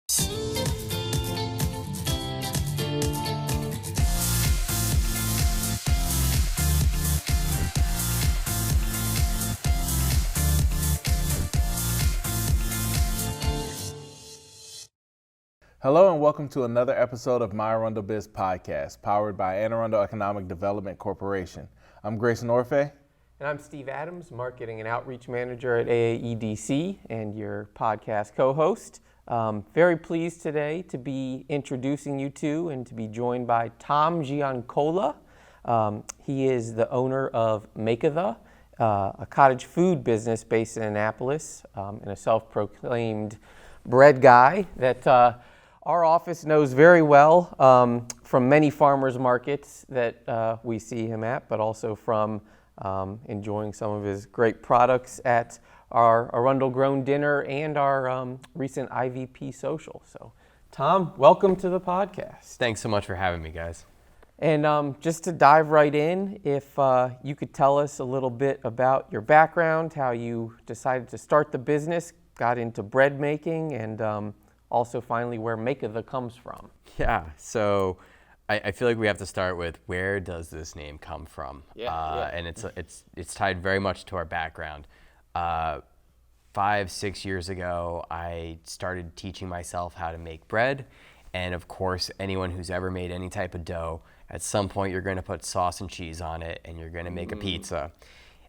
Hello and welcome to another episode of my ArundelBiz podcast, powered by Anne Arundel Economic Development Corporation. I'm Grayson Orfe. And I'm Steve Adams, Marketing and Outreach Manager at AAEDC and your podcast co-host. Very pleased today to be introducing you to and to be joined by Tom Giancola. He is the owner of Makeathe, a cottage food business based in Annapolis, and a self-proclaimed bread guy that our office knows very well from many farmers markets that we see him at, but also from enjoying some of his great products at our Arundel Grown Dinner and our recent IVP social. So, Tom, welcome to the podcast. Thanks so much for having me, guys. And just to dive right in, if you could tell us a little bit about your background, how you decided to start the business, got into bread making, and also finally where Makeathe comes from. Yeah, so I feel like we have to start with where does this name come from? And it's tied very much to our background. 5-6 years ago, I started teaching myself how to make bread. And of course, anyone who's ever made any type of dough, at some point you're going to put sauce and cheese on it and you're going to make a pizza.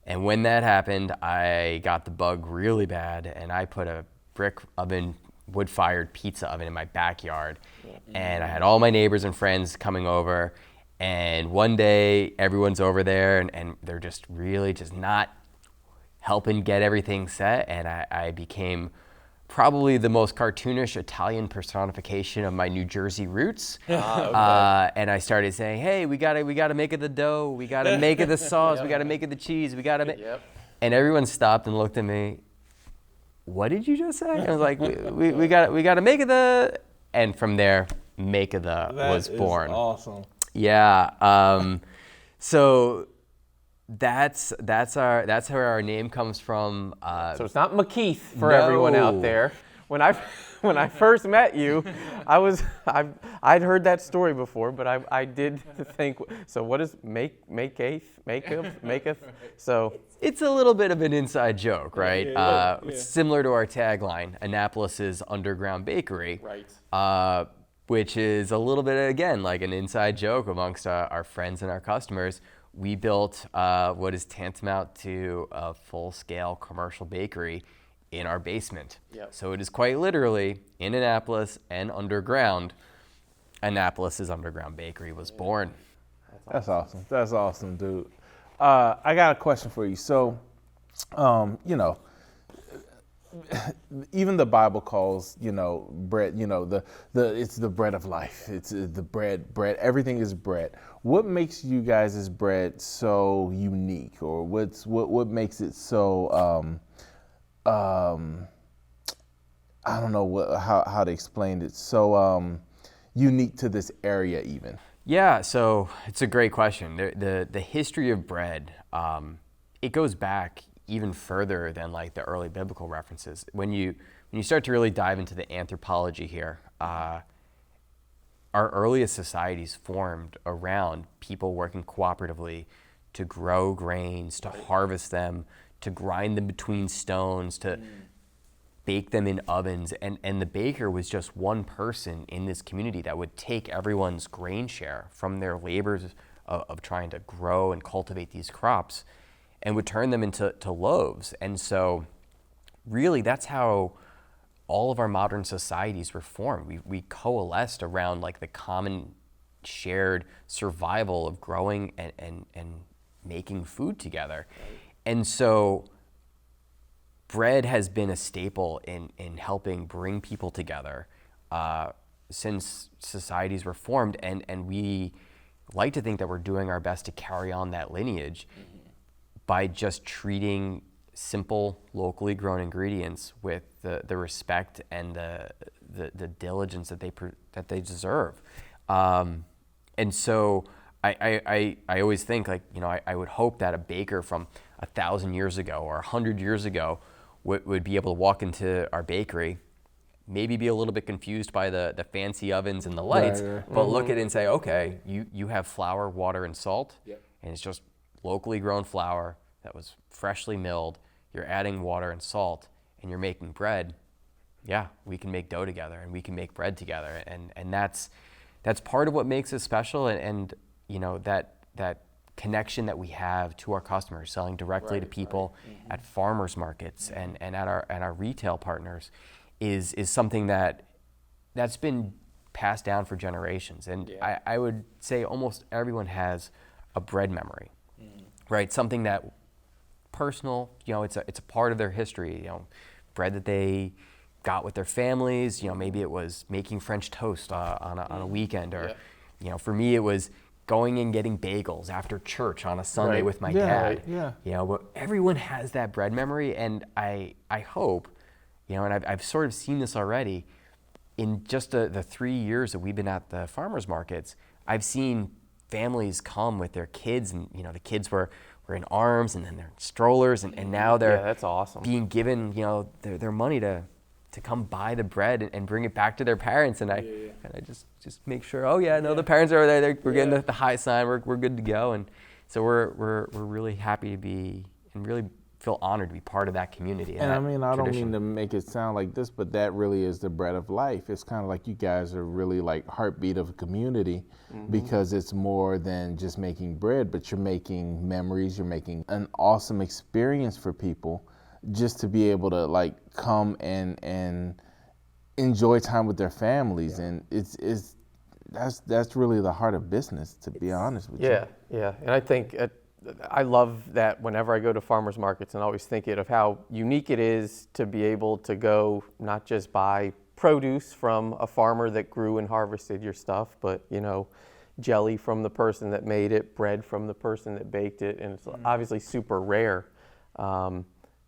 And when that happened, I got the bug really bad and I put a brick oven, wood-fired pizza oven in my backyard. And I had all my neighbors and friends coming over, and one day everyone's over there and they're just really just not helping get everything set, and I became probably the most cartoonish Italian personification of my New Jersey roots. And I started saying, hey, we gotta make it the dough, we gotta make it the sauce, we gotta make it the cheese, we gotta make and everyone stopped and looked at me. What did you just say? I was like, we got to make it the, and from there, Makeathe was born. That's awesome. Yeah. So that's where our name comes from. So it's not Makeathe for everyone out there. When I first met you, I'd heard that story before, but I did think, so what is Makeathe? So it's a little bit of an inside joke, right? Similar to our tagline, Annapolis' underground bakery, right. Which is a little bit, again, like an inside joke amongst our friends and our customers. We built what is tantamount to a full-scale commercial bakery in our basement. So it is quite literally in Annapolis and underground. Annapolis' underground bakery was born. That's awesome. That's awesome, dude. I got a question for you. So, even the Bible calls, bread, it's the bread of life. It's the bread, everything is bread. What makes you guys' bread so unique, or what makes it so, I don't know how to explain it, so unique to this area even? Yeah, so it's a great question. The history of bread, it goes back even further than like the early biblical references. When you start to really dive into the anthropology here, our earliest societies formed around people working cooperatively to grow grains, to harvest them, to grind them between stones, to bake them in ovens. And the baker was just one person in this community that would take everyone's grain share from their labors of trying to grow and cultivate these crops and would turn them into loaves. And so really that's how all of our modern societies were formed. We coalesced around like the common shared survival of growing and making food together. And so bread has been a staple in helping bring people together since societies were formed, and we like to think that we're doing our best to carry on that lineage by just treating simple, locally grown ingredients with the respect and the diligence that they deserve. And so I always think, like, I would hope that a baker from 1,000 years ago or 100 years ago would be able to walk into our bakery, maybe be a little bit confused by the fancy ovens and the lights, but look at it and say, okay, you have flour, water, and salt, and it's just locally grown flour that was freshly milled. You're adding water and salt, and you're making bread. Yeah, we can make dough together, and we can make bread together, and that's part of what makes us special, and you know, that connection that we have to our customers, selling directly to people at farmers markets and at our retail partners, is something that's been passed down for generations. And I would say almost everyone has a bread memory, right? Something that personal, you know, it's a part of their history, you know, bread that they got with their families, you know, maybe it was making French toast on a weekend, or, you know, for me it was going and getting bagels after church on a Sunday with my dad. You know, but everyone has that bread memory, and I hope, you know, and I've sort of seen this already, in just the 3 years that we've been at the farmers markets, I've seen families come with their kids, and, you know, the kids were in arms, and then they're in strollers, and now they're that's awesome. being given, you know, their money to come buy the bread and bring it back to their parents, and I just make sure, oh yeah, no, the parents are there, we're getting the high sign, we're good to go, and so we're really happy to be, and really feel honored to be part of that community. And I mean, I don't mean to make it sound like this, but that really is the bread of life. It's kind of like you guys are really like heartbeat of a community, because it's more than just making bread, but you're making memories, you're making an awesome experience for people, just to be able to like come and enjoy time with their families. And that's really the heart of business, to be honest with you. And I think I love that whenever I go to farmers markets, and always think of how unique it is to be able to go not just buy produce from a farmer that grew and harvested your stuff, but, you know, jelly from the person that made it, bread from the person that baked it, and it's obviously super rare.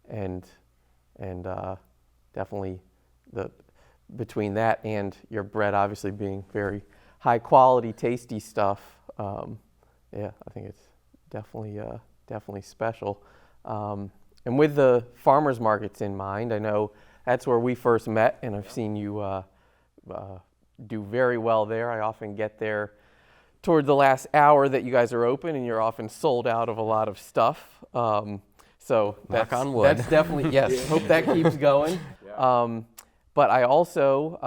And definitely between that and your bread obviously being very high quality, tasty stuff, I think it's definitely special. And with the farmers markets in mind, I know that's where we first met, and I've seen you do very well there. I often get there toward the last hour that you guys are open, and you're often sold out of a lot of stuff. So knock on wood. That's definitely, yes, hope that keeps going. But I also,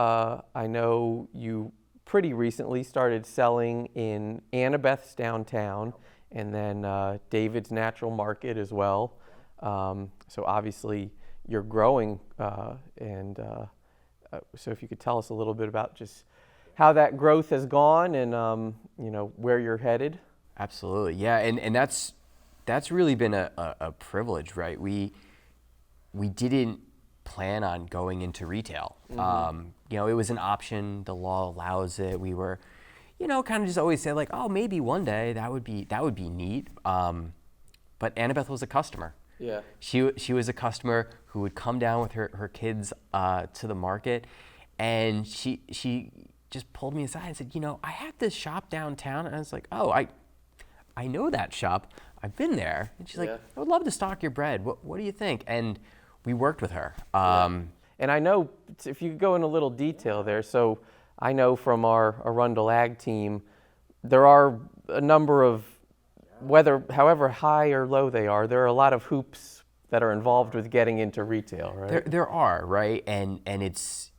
I know you pretty recently started selling in Annabeth's downtown, and then David's Natural Market as well. So obviously you're growing, and so if you could tell us a little bit about just how that growth has gone, and you know, where you're headed. Absolutely, yeah, and that's really been a privilege, right? We didn't plan on going into retail. You know, it was an option. The law allows it. We were, you know, kind of just always say like, oh, maybe one day that would be neat. But Annabeth was a customer. Yeah. She was a customer who would come down with her kids to the market, and she just pulled me aside and said, you know, I have this shop downtown, and I was like, oh, I know that shop. I've been there. And she's like, I would love to stock your bread. What do you think? And we worked with her. And I know, if you could go in a little detail there, so I know from our Arundel Ag team, there are a number of, however high or low they are, there are a lot of hoops that are involved with getting into retail, right? There are, right? And it's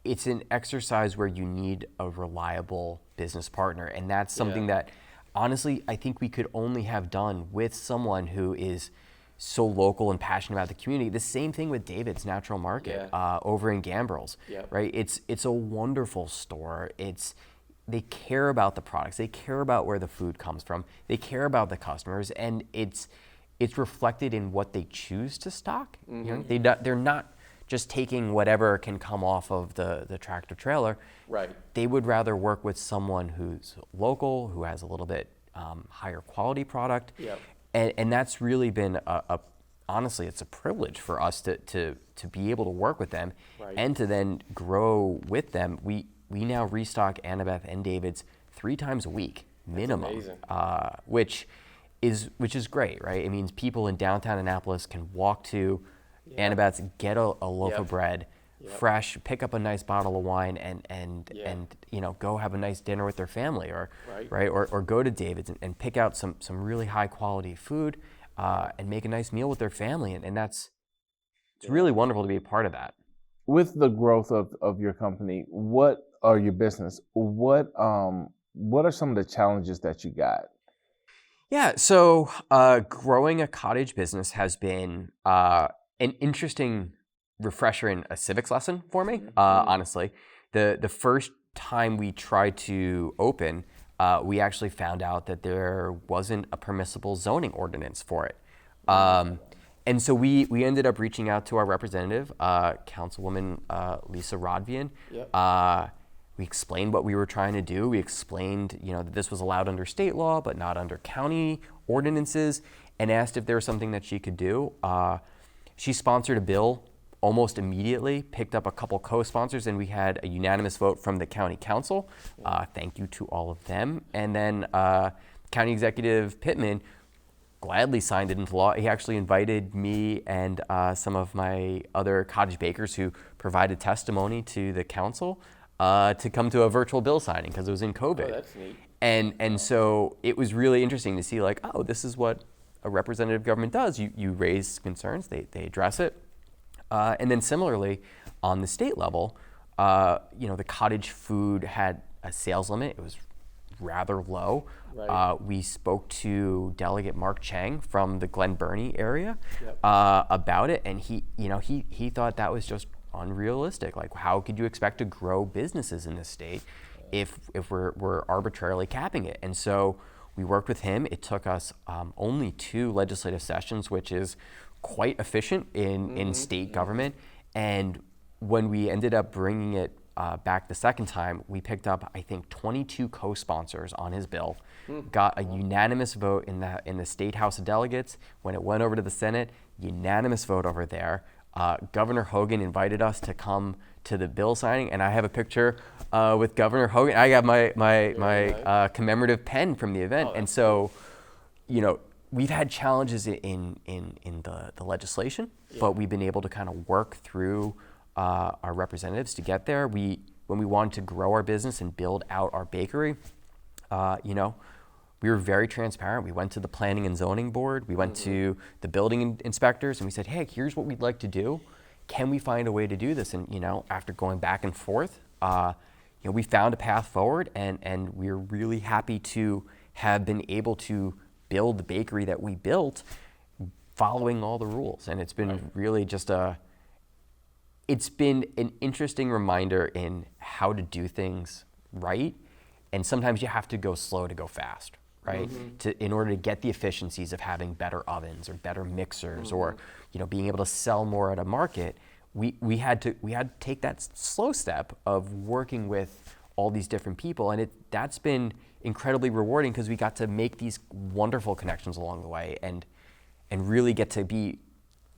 an exercise where you need a reliable business partner. And that's something that, honestly, I think we could only have done with someone who is so local and passionate about the community. The same thing with David's Natural Market over in Gambrels, right? It's a wonderful store. They care about the products. They care about where the food comes from. They care about the customers, and it's reflected in what they choose to stock. You know, they're not just taking whatever can come off of the tractor trailer. Right. They would rather work with someone who's local, who has a little bit higher quality product. Yep. And that's really been honestly, it's a privilege for us to be able to work with them, and to then grow with them. We now restock Annabeth and David's 3 times a week minimum, which is great, right? It means people in downtown Annapolis can walk to Annabeth's, get a loaf of bread, fresh, pick up a nice bottle of wine and go have a nice dinner with their family, or or go to David's and pick out some really high quality food and make a nice meal with their family, and it's really wonderful to be a part of that. With the growth of your company, your business, what are some of the challenges that you got? Yeah, so growing a cottage business has been an interesting refresher in a civics lesson for me, honestly. The first time we tried to open, we actually found out that there wasn't a permissible zoning ordinance for it. And so we ended up reaching out to our representative, Councilwoman Lisa Rodvian. We explained what we were trying to do. We explained, that this was allowed under state law, but not under county ordinances, and asked if there was something that she could do. She sponsored a bill almost immediately, picked up a couple co-sponsors, and we had a unanimous vote from the county council. Thank you to all of them. And then County Executive Pittman gladly signed it into law. He actually invited me and some of my other cottage bakers who provided testimony to the council to come to a virtual bill signing because it was in COVID. Oh, that's neat. And so it was really interesting to see this is what a representative government does. You raise concerns, they address it. And then similarly, on the state level, the cottage food had a sales limit. It was rather low. We spoke to Delegate Mark Chang from the Glen Burnie area about it, and he thought that was just unrealistic. Like, how could you expect to grow businesses in this state if we're arbitrarily capping it? And so we worked with him. It took us only 2 legislative sessions, which is quite efficient in state government. And when we ended up bringing it back the second time, we picked up, I think, 22 co-sponsors on his bill, got a unanimous vote in the State House of Delegates. When it went over to the Senate, unanimous vote over there. Governor Hogan invited us to come to the bill signing, and I have a picture with Governor Hogan. I got my commemorative pen from the event. And so, we've had challenges in the legislation, but we've been able to kind of work through our representatives to get there. When we wanted to grow our business and build out our bakery, we were very transparent. We went to the Planning and Zoning Board. We went to the building inspectors, and we said, hey, here's what we'd like to do. Can we find a way to do this? And, after going back and forth, we found a path forward, and we're really happy to have been able to build the bakery that we built following all the rules. And it's been really just it's been an interesting reminder in how to do things right. And sometimes you have to go slow to go fast, right? In order to get the efficiencies of having better ovens or better mixers or, being able to sell more at a market, we had to take that slow step of working with all these different people. And that's been incredibly rewarding because we got to make these wonderful connections along the way and really get to be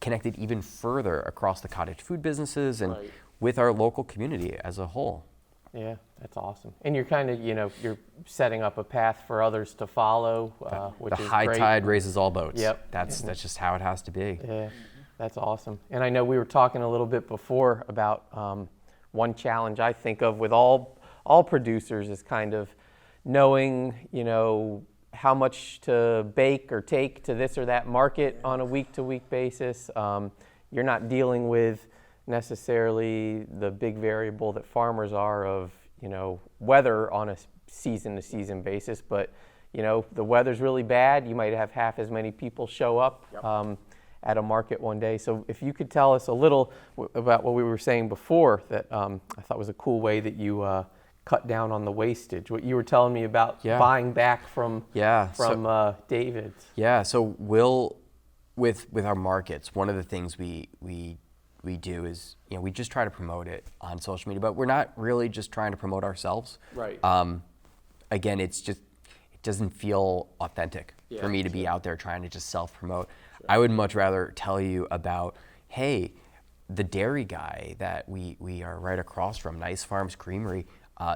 connected even further across the cottage food businesses and with our local community as a whole. Yeah, that's awesome. And you're kind of, you're setting up a path for others to follow, which is great. The high tide raises all boats. Yep. That's just how it has to be. Yeah, that's awesome. And I know we were talking a little bit before about one challenge I think of with all producers is kind of knowing, how much to bake or take to this or that market on a week-to-week basis. You're not dealing with necessarily the big variable that farmers are of, weather on a season-to-season basis, but, the weather's really bad, you might have half as many people show up at a market one day. So if you could tell us a little about what we were saying before that I thought was a cool way that you cut down on the wastage, what you were telling me about buying back from David's. Yeah, so we'll, with our markets, one of the things we do is, we just try to promote it on social media, but we're not really just trying to promote ourselves. Right. Again, it doesn't feel authentic for me to be out there trying to just self-promote. Sure. I would much rather tell you about, hey, the dairy guy that we are right across from, Nice Farms Creamery,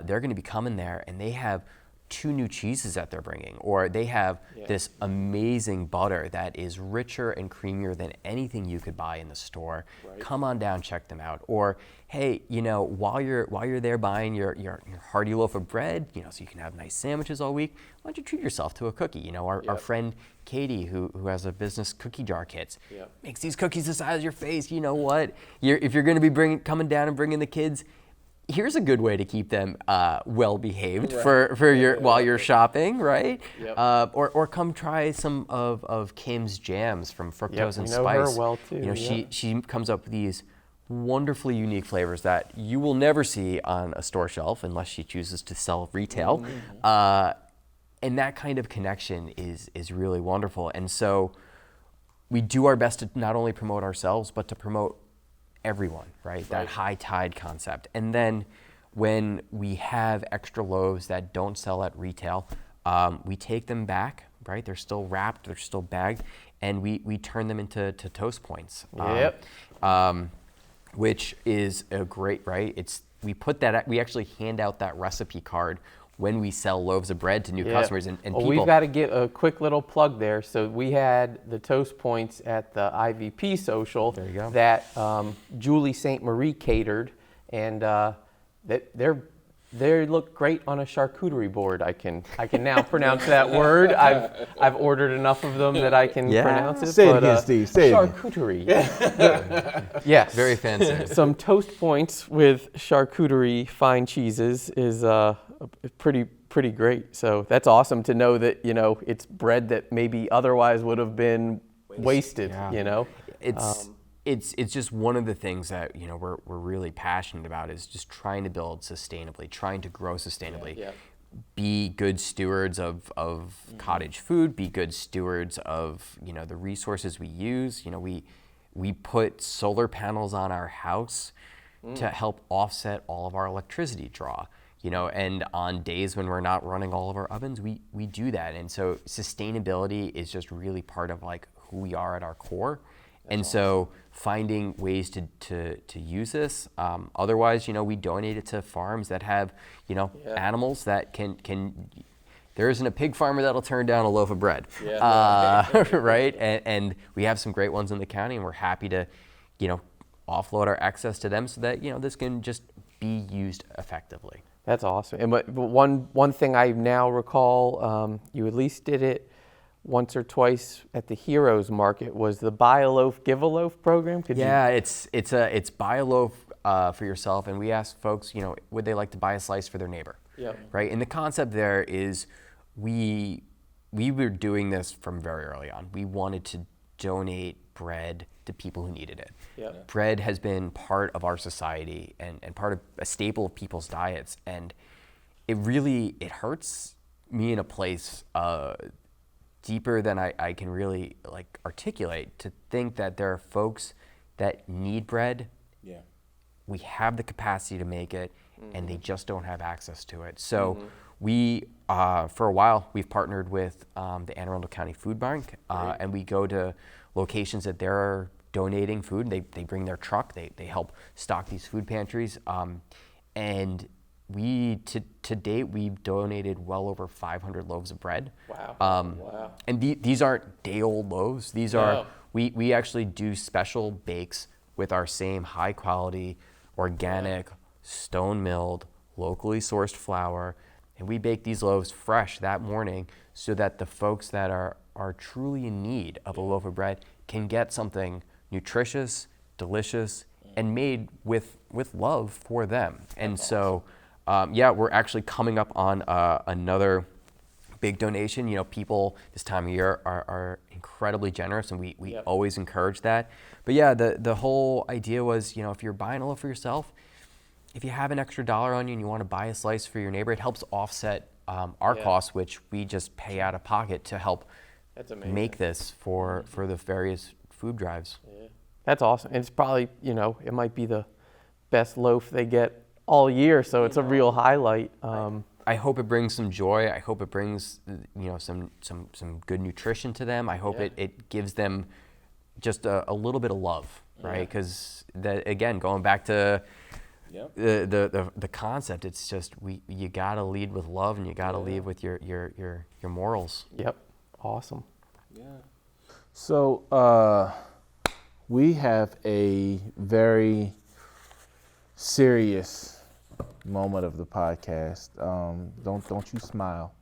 they're going to be coming there, and they have 2 new cheeses that they're bringing, or they have this amazing butter that is richer and creamier than anything you could buy in the store. Right. Come on down, check them out. Or, hey, you know, while you're there buying your hearty loaf of bread, you know, so you can have nice sandwiches all week, why don't you treat yourself to a cookie? You know, our friend Katie, who has a business, Cookie Jar Kits, makes these cookies the size of your face. You know what? If you're going to be coming down and bringing the kids, here's a good way to keep them well behaved for your while you're shopping, right? Yep. Or come try some of Kim's jams from Fructose and Spice. Know her well too. You know, she comes up with these wonderfully unique flavors that you will never see on a store shelf unless she chooses to sell retail. And that kind of connection is really wonderful. And so we do our best to not only promote ourselves, but to promote everyone, right? That high tide concept. And then when we have extra loaves that don't sell at retail, we take them back, right? They're still wrapped, they're still bagged, and we turn them into toast points. Which is a great, right? We actually hand out that recipe card when we sell loaves of bread to new customers and people. We've got to get a quick little plug there. So we had the Toast Points at the IVP social that Julie St. Marie catered, and they look great on a charcuterie board. I can now pronounce that word. I've ordered enough of them that I can pronounce it. Say it again, Steve. Say charcuterie. Yes. Very fancy. Some Toast Points with charcuterie fine cheeses is pretty great. So that's awesome to know that, you know, it's bread that maybe otherwise would have been wasted. You know, it's just one of the things that, you know, we're really passionate about, is just trying to build sustainably, trying to grow sustainably. Be good stewards of cottage food, be good stewards of, you know, the resources we use. You know, we put solar panels on our house to help offset all of our electricity draw. You know, and on days when we're not running all of our ovens, we do that. And so sustainability is just really part of like who we are at our core. And so finding ways to use this. Otherwise, you know, we donate it to farms that have, you know, animals that can. There isn't a pig farmer that'll turn down a loaf of bread, right? And we have some great ones in the county, and we're happy to, you know, offload our excess to them so that, you know, this can just be used effectively. That's awesome. And but one thing I now recall, you at least did it once or twice at the Heroes Market, was the Buy a Loaf, Give a Loaf program. It's buy a loaf for yourself, and we ask folks, you know, would they like to buy a slice for their neighbor? Right. And the concept there is we were doing this from very early on. We wanted to donate bread to people who needed it. Bread has been part of our society and part of a staple of people's diets, and it hurts me in a place deeper than I can really like articulate, to think that there are folks that need bread. We have the capacity to make it, and they just don't have access to it. So we, for a while, we've partnered with the Anne Arundel County Food Bank, and we go to locations that they're donating food. They bring their truck. They help stock these food pantries. And we, to date, we've donated well over 500 loaves of bread. Wow. And these aren't day-old loaves. These are, we actually do special bakes with our same high-quality, organic, stone-milled, locally sourced flour. And we bake these loaves fresh that morning so that the folks that are truly in need of a loaf of bread can get something nutritious, delicious, and made with love for them. And so, we're actually coming up on another big donation. You know, people this time of year are incredibly generous, and we always encourage that. But yeah, the whole idea was, you know, if you're buying a loaf for yourself, if you have an extra dollar on you and you want to buy a slice for your neighbor, it helps offset our costs, which we just pay out of pocket to help make this for the various food drives. That's awesome. And it's probably, you know, it might be the best loaf they get all year, so it's a real highlight. I hope it brings some joy. I hope it brings, you know, some good nutrition to them. I hope it gives them just a little bit of love, right? Because again, going back to Yep. the concept. It's just you gotta lead with love, and you gotta lead with your morals. Yep. Awesome. Yeah. So we have a very serious moment of the podcast. Don't you smile.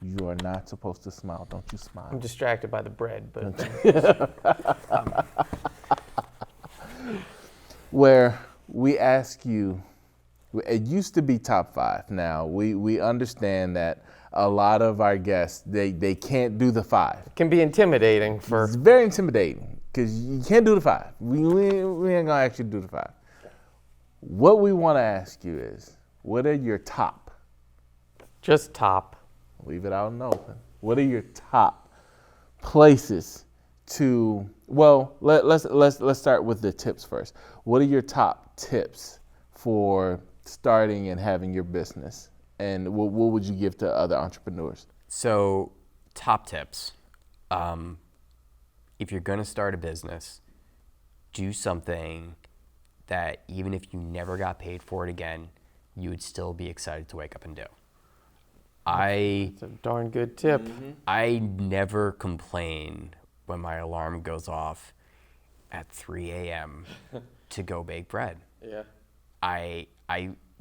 You are not supposed to smile. Don't you smile. I'm distracted by the bread, but Where we ask you, it used to be top 5. Now we understand that a lot of our guests they can't do the 5. it can be intimidating for. It's very intimidating because you can't do the 5. We ain't gonna actually do the 5. What we want to ask you is, what are your top? Just top. Leave it out in the open. What are your top places to? Well, let's start with the tips first. What are your top tips for starting and having your business? And what would you give to other entrepreneurs? So, top tips. If you're going to start a business, do something that even if you never got paid for it again, you would still be excited to wake up and do. It's a darn good tip. I never complain when my alarm goes off at 3 a.m. to go bake bread. Yeah. I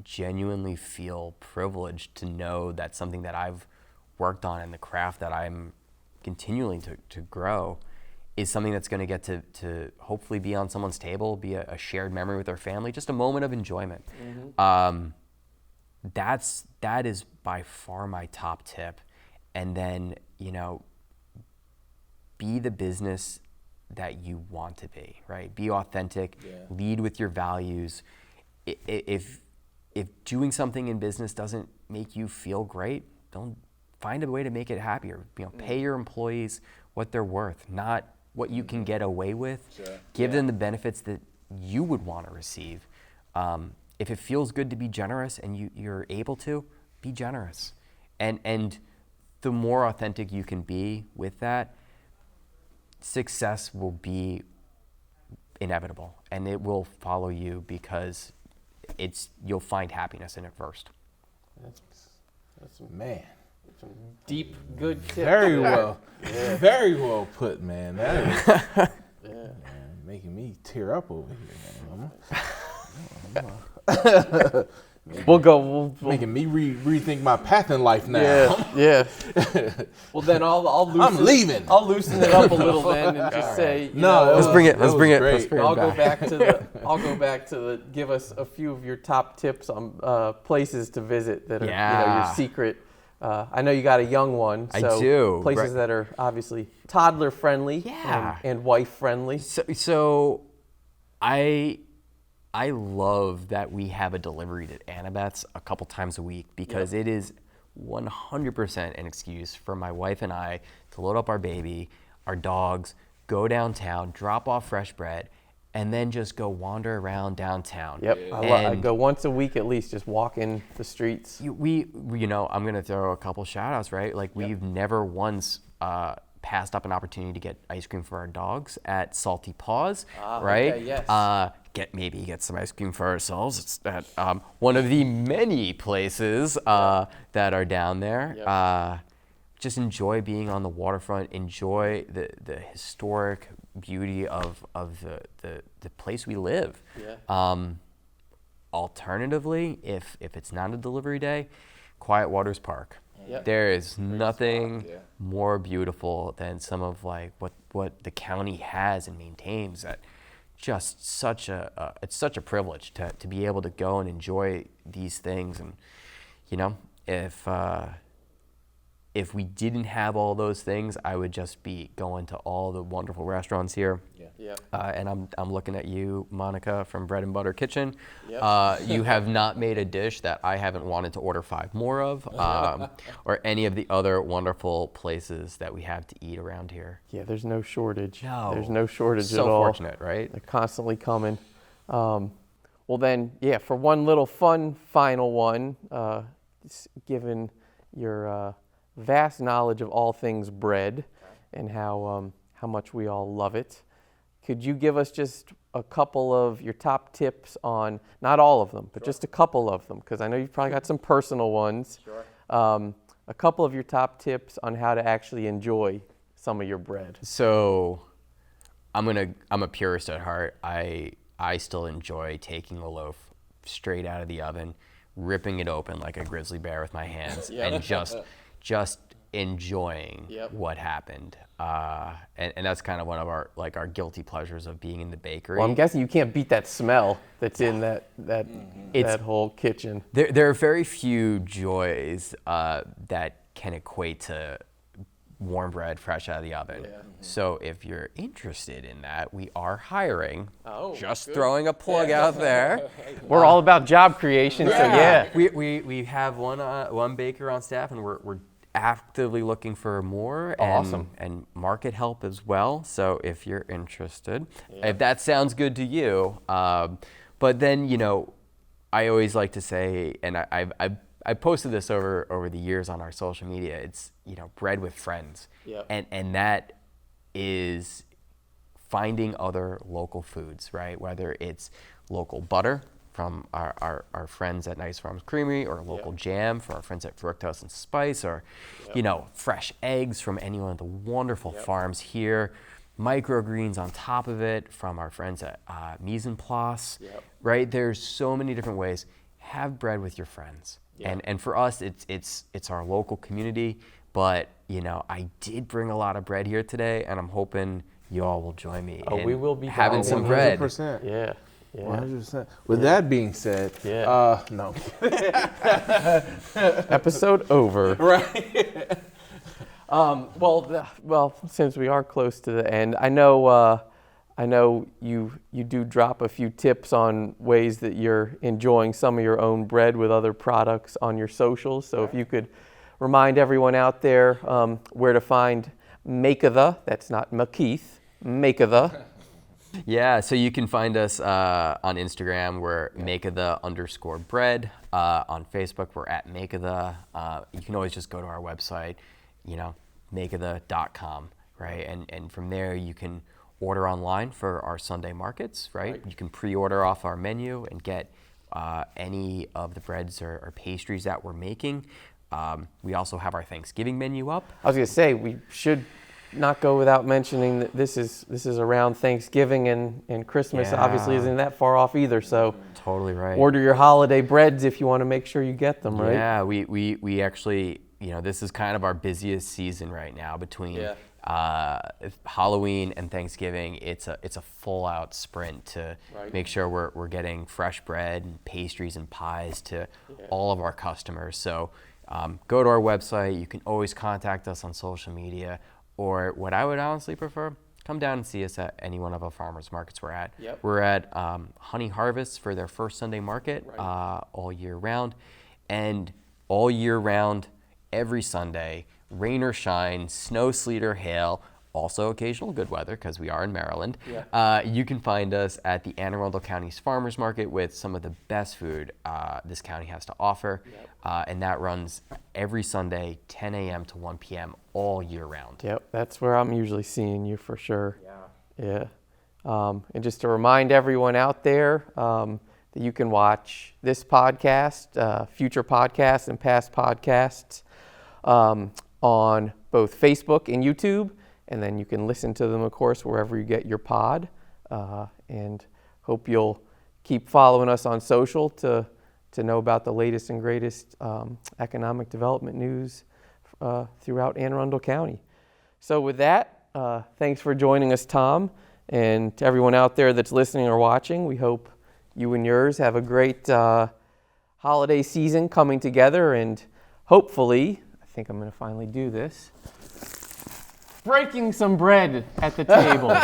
genuinely feel privileged to know that something that I've worked on and the craft that I'm continuing to grow is something that's going to get to hopefully be on someone's table, be a shared memory with their family, just a moment of enjoyment. That is by far my top tip. And then, be the business that you want to be, right? Be authentic, lead with your values. If doing something in business doesn't make you feel great, don't find a way to make it happier. Pay your employees what they're worth, not what you can get away with. Sure. Give them the benefits that you would want to receive. If it feels good to be generous and you're able to, be generous. And the more authentic you can be with that, success will be inevitable and it will follow you because you'll find happiness in it first. That's Man, some deep, good tip. very well, very well put, man. That is man, making me tear up over here, man. We'll Making me rethink my path in life now. Yeah. Well, then I'll loosen. I'm leaving. I'll loosen it up a little then and just say. Let's bring it I'll go back to the. Give us a few of your top tips on places to visit that are your secret. I know you got a young one. So I do. Places that are obviously toddler friendly and wife friendly. So I love that we have a delivery to Annabeth's a couple times a week because it is 100% an excuse for my wife and I to load up our baby, our dogs, go downtown, drop off fresh bread, and then just go wander around downtown. Yep, I go once a week at least, just walking the streets. I'm going to throw a couple shout outs, right? Like we've never once passed up an opportunity to get ice cream for our dogs at Salty Paws, right? Okay, yes. Get some ice cream for ourselves. It's at one of the many places that are down there. Yep. Just enjoy being on the waterfront. Enjoy the historic beauty of the place we live. Yeah. Alternatively, if it's not a delivery day, Quiet Waters Park. Yep. There is nothing more beautiful than some of like what the county has and maintains. That just it's such a privilege to be able to go and enjoy these things. And if we didn't have all those things, I would just be going to all the wonderful restaurants here. Yeah. And I'm looking at you, Monica, from Bread and Butter Kitchen. Yep. You have not made a dish that I haven't wanted to order 5 more of, or any of the other wonderful places that we have to eat around here. Yeah, there's no shortage. No. There's no shortage So at all. fortunate, right? They're constantly coming. Well then, for one little fun final one, given your vast knowledge of all things bread and how much we all love it, Could you give us just a couple of your top tips on, not all of them, but just a couple of them? Because I know you've probably got some personal ones. Sure. A couple of your top tips on how to actually enjoy some of your bread. So I'm a purist at heart. I still enjoy taking a loaf straight out of the oven, ripping it open like a grizzly bear with my hands, and just enjoying what happened. And that's kind of one of our guilty pleasures of being in the bakery. Well, I'm guessing you can't beat that smell that's in that whole kitchen. There are very few joys that can equate to warm bread fresh out of the oven. Yeah. So if you're interested in that, we are hiring. Just throwing a plug out there. We're all about job creation, so yeah. We have one baker on staff, and we're actively looking for more, and market help as well. So if you're interested, if that sounds good to you, but then, you know, I always like to say, and I posted this over the years on our social media, it's, you know, bread with friends. And that is finding other local foods, right? Whether it's local butter from our friends at Nice Farms Creamery, or local jam for our friends at Fructose and Spice, or you know, fresh eggs from any one of the wonderful farms here, microgreens on top of it from our friends at Mise en Place, right? There's so many different ways. Have bread with your friends. And for us, it's our local community. But, you know, I did bring a lot of bread here today, and I'm hoping you all will join me in we will be having some bread. 100%. Yeah. 100%. With that being said, no. Episode over. Right. Well, since we are close to the end, I know you do drop a few tips on ways that you're enjoying some of your own bread with other products on your socials. So if you could remind everyone out there where to find Makeathe. That's not Makeathe. Makeathe. Yeah, so you can find us on Instagram. We're Makeathe_bread. On Facebook, we're at Makeathe. You can always just go to our website, you know, makeathe.com, right? And from there, you can order online for our Sunday markets, right? You can pre-order off our menu and get any of the breads or pastries that we're making. We also have our Thanksgiving menu up. I was going to say, we should not go without mentioning that this is around Thanksgiving, and Christmas obviously isn't that far off either. So totally right. Order your holiday breads if you want to make sure you get them, right? Yeah, we actually, you know, this is kind of our busiest season right now between Halloween and Thanksgiving. It's a full out sprint to make sure we're getting fresh bread and pastries and pies to all of our customers. So go to our website. You can always contact us on social media, or what I would honestly prefer, come down and see us at any one of our farmers markets we're at. We're at Honey Harvest for their first Sunday market all year round, and all year round, every Sunday, rain or shine, snow, sleet, or hail, also occasional good weather because we are in Maryland. You can find us at the Anne Arundel County's Farmers Market with some of the best food this county has to offer. And that runs every Sunday, 10 a.m. to 1 p.m. all year round. Yep, that's where I'm usually seeing you for sure. And just to remind everyone out there that you can watch this podcast, future podcasts, and past podcasts on both Facebook and YouTube. And then you can listen to them, of course, wherever you get your pod. And hope you'll keep following us on social to know about the latest and greatest economic development news throughout Anne Arundel County. So with that, thanks for joining us, Tom. And to everyone out there that's listening or watching, we hope you and yours have a great holiday season coming together. And hopefully, I think I'm going to finally do this, breaking some bread at the table.